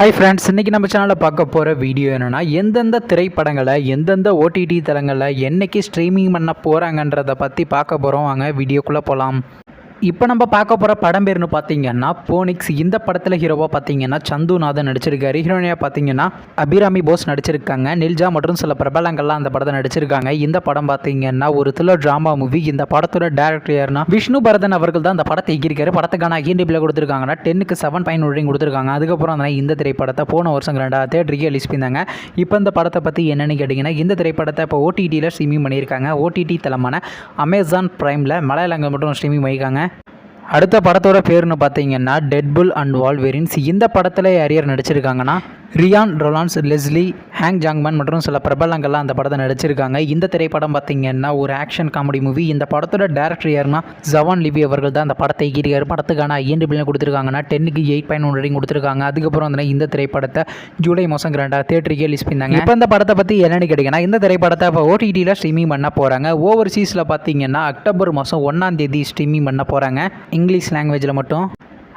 Hi friends, இன்றைக்கி நம்ம சேனலில் பார்க்க போகிற வீடியோ என்னென்னா, எந்தெந்த திரைப்படங்களை எந்தெந்த ஓடிடி தளங்களில் என்றைக்கு ஸ்ட்ரீமிங் பண்ண போகிறாங்கன்றதை பற்றி பார்க்க போகிறோம். வாங்க வீடியோக்குள்ளே போகலாம். இப்போ நம்ம பார்க்க போகிற படம் பேர்னு பார்த்தீங்கன்னா போனிக்ஸ். இந்த படத்தில் ஹீரோவாக பார்த்தீங்கன்னா சந்துநாதன் நடிச்சிருக்காரு. ஹீரோயினியாக பார்த்தீங்கன்னா அபிராமி போஸ் நடிச்சிருக்காங்க. நில்ஜா மற்றும் சில பிரபலங்கள்லாம் அந்த படத்தை நடிச்சிருக்காங்க. இந்த படம் பார்த்தீங்கன்னா ஒரு த்ரில்லர் ட்ராமா மூவி. இந்த படத்தோட டேரக்டர் யாருன்னா விஷ்ணு பரதன் அவர்கள் தான் அந்த படத்தை இயக்கியிருக்காரு. படத்துக்கான ஐஎன்டிபியில் கொடுத்துருக்காங்கன்னா 10க்கு 7.1 ரேட்டிங் கொடுத்துருக்காங்க. அதுக்கப்புறம் இந்த திரைப்படத்தை போன வருஷம் 2 ரிலீஸ் பண்ணாங்க. இப்போ இந்த படத்தை பற்றி என்னென்னு கேட்டிங்கன்னா, இந்த திரைப்படத்தை இப்போ ஓடிடியில் ஸ்ட்ரீமிங் பண்ணியிருக்காங்க. ஓடிடி தளமான அமேசான் பிரைமில் மலையாளங்கள் மட்டும் ஸ்ட்ரீமிங் பண்ணியிருக்காங்க. அடுத்த படத்தோட பேர்னு பார்த்தீங்கன்னா டெட்புல் அண்ட் வால்வெரின்ஸ். இந்த படத்தில் யார் யார் நடிச்சிருக்காங்கன்னா ரியான் ரொலான்ஸ், லெஸ்லி, ஹேங் ஜாங்மன் மற்றும் சில பிரபலங்கள்லாம் அந்த படத்தை நடிச்சிருக்காங்க. இந்த திரைப்படம் பார்த்தீங்கன்னா ஒரு ஆக்ஷன் காமெடி மூவி. இந்த படத்தோட டேரக்டர் யாருன்னா ஜவான் லிவி அவர்கள் தான் அந்த படத்தை இயக்கியிருக்காரு. படத்துக்கான ஐஎன்டிபியில் கொடுத்துருக்காங்கன்னா 10க்கு 8.1 ரேட்டிங் கொடுத்துருக்காங்க. அதுக்கப்புறம் இந்த திரைப்படத்தை ஜூலை மாதம் 2 ரிலீஸ் பண்ணாங்க. இப்போ இந்த படத்தை பற்றி என்னென்னு கேட்டிங்கன்னா, இந்த திரைப்படத்தை இப்போ ஓடிடியில் ஸ்ட்ரீமிங் பண்ண போகிறாங்க. ஓவர்சீஸில் பார்த்தீங்கன்னா அக்டோபர் மாதம் 1 ஸ்ட்ரீமிங் பண்ண போகிறாங்க, இங்கிலீஷ் லாங்குவேஜில் மட்டும்.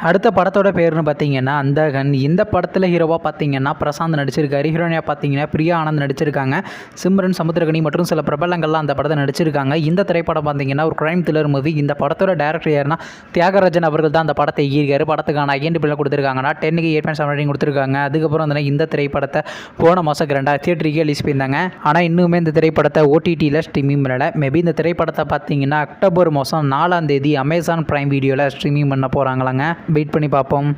அடுத்த படத்தோட பேர்னு பார்த்தீங்கன்னா அந்தகன். இந்த படத்தில் ஹீரோவாக பார்த்தீங்கன்னா பிரசாந்த் நடிச்சிருக்காரு. ஹீரோயினியாக பார்த்தீங்கன்னா பிரியா ஆனந்த் நடிச்சிருக்காங்க. சிம்ரன் சமுத்திரகனி மற்றும் சில பிரபலங்கள்லாம் அந்த படத்தை நடிச்சிருக்காங்க. இந்த திரைப்படம் பார்த்தீங்கன்னா ஒரு கிரைம் த்ரில்லர் மூவி. இந்த படத்தோட டேரக்டர் யாருன்னா தியாகராஜன் அவர்கள் தான் அந்த படத்தை இயக்கியிருக்காரு. படத்துக்கான ஐஎன்டிபியில் கொடுத்துருக்காங்கன்னா 10க்கு 8.7 ரேட்டிங் கொடுத்துருக்காங்க. அதுக்கப்புறம் இந்த திரைப்படத்தை போன மாதம் 2 ரிலீஸ் பண்ணாங்க. ஆனால் இன்னுமே இந்த திரைப்படத்தை ஓடிடியில் ஸ்ட்ரீமிங் பண்ணலை. மேபி இந்த திரைப்படத்தை பார்த்தீங்கன்னா அக்டோபர் மாதம் 4 அமேசான் பிரைம் வீடியோவில் ஸ்ட்ரீமிங் பண்ண போகிறாங்களாங்க. வெயிட் பண்ணி பார்ப்போம்.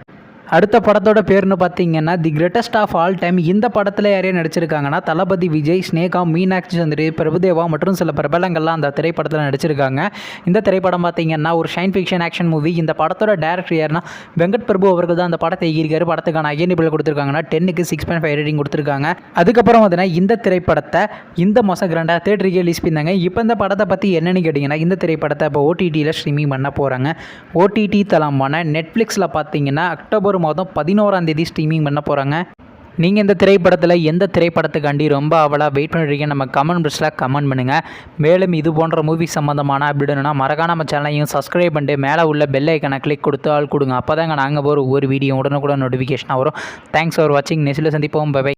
அடுத்த படத்தோட பேர்னு பார்த்தீங்கன்னா the greatest of all time. இந்த படத்தில் யாரையா நடிச்சிருக்காங்கன்னா தளபதி விஜய், ஸ்னேகா, மீனாட்சி சந்திரி, பிரபுதேவா மற்றும் சில பிரபலங்கள்லாம் அந்த திரைப்படத்தில் நடிச்சிருக்காங்க. இந்த திரைப்படம் பார்த்தீங்கன்னா ஒரு சயின்ஸ் ஃபிக்ஷன் ஆக்ஷன் மூவி. இந்த படத்தோட டேரக்டர் யாருன்னா வெங்கட் பிரபு அவர்கள் தான் அந்த படத்தை இயக்கியிருக்காரு. படத்துக்கான ஐஎன்டிபியில் கொடுத்துருக்காங்கன்னா 10க்கு 6.5 ரேட்டிங் கொடுத்துருக்காங்க. அதுக்கப்புறம் இந்த திரைப்படத்தை இந்த மாதம் 2 ரிலீஸ் பண்ணாங்க. இப்போ இந்த படத்தை பற்றி என்னென்னு கேட்டிங்கன்னா, இந்த திரைப்படத்தை இப்போ ஓடிடியில் ஸ்ட்ரீமிங் பண்ண போகிறாங்க. ஓடிடி தளமான நெட்ஃப்ளிக்ஸில் பார்த்தீங்கன்னா அக்டோபர் மாதம் 11 ஸ்ட்ரீமிங் பண்ண போகிறாங்க. நீங்கள் இந்த திரைப்படத்தில் எந்த திரைப்படத்துக்காண்டி ரொம்ப அவளாக வெயிட் பண்ணுறீங்க நம்ம கமெண்ட் பாக்ஸில் கமெண்ட் பண்ணுங்கள். மேலும் இது போன்ற மூவி சம்மந்தமான அப்படின்னா மறக்காம நம்ம சேனலையும் சப்ஸ்கிரைப் பண்ணிட்டு மேலே உள்ள பெல் ஐக்கனை கிளிக் கொடுத்து ஆள் கொடுங்க. அப்போ தாங்க நாங்கள் ஒரு வீடியோ உடனுக்குடன் நோட்டிஃபிகேஷனாக வரும். தேங்க்ஸ் ஃபார் வாட்சிங். நெக்ஸ்ட்டில் சந்திப்போம். பை.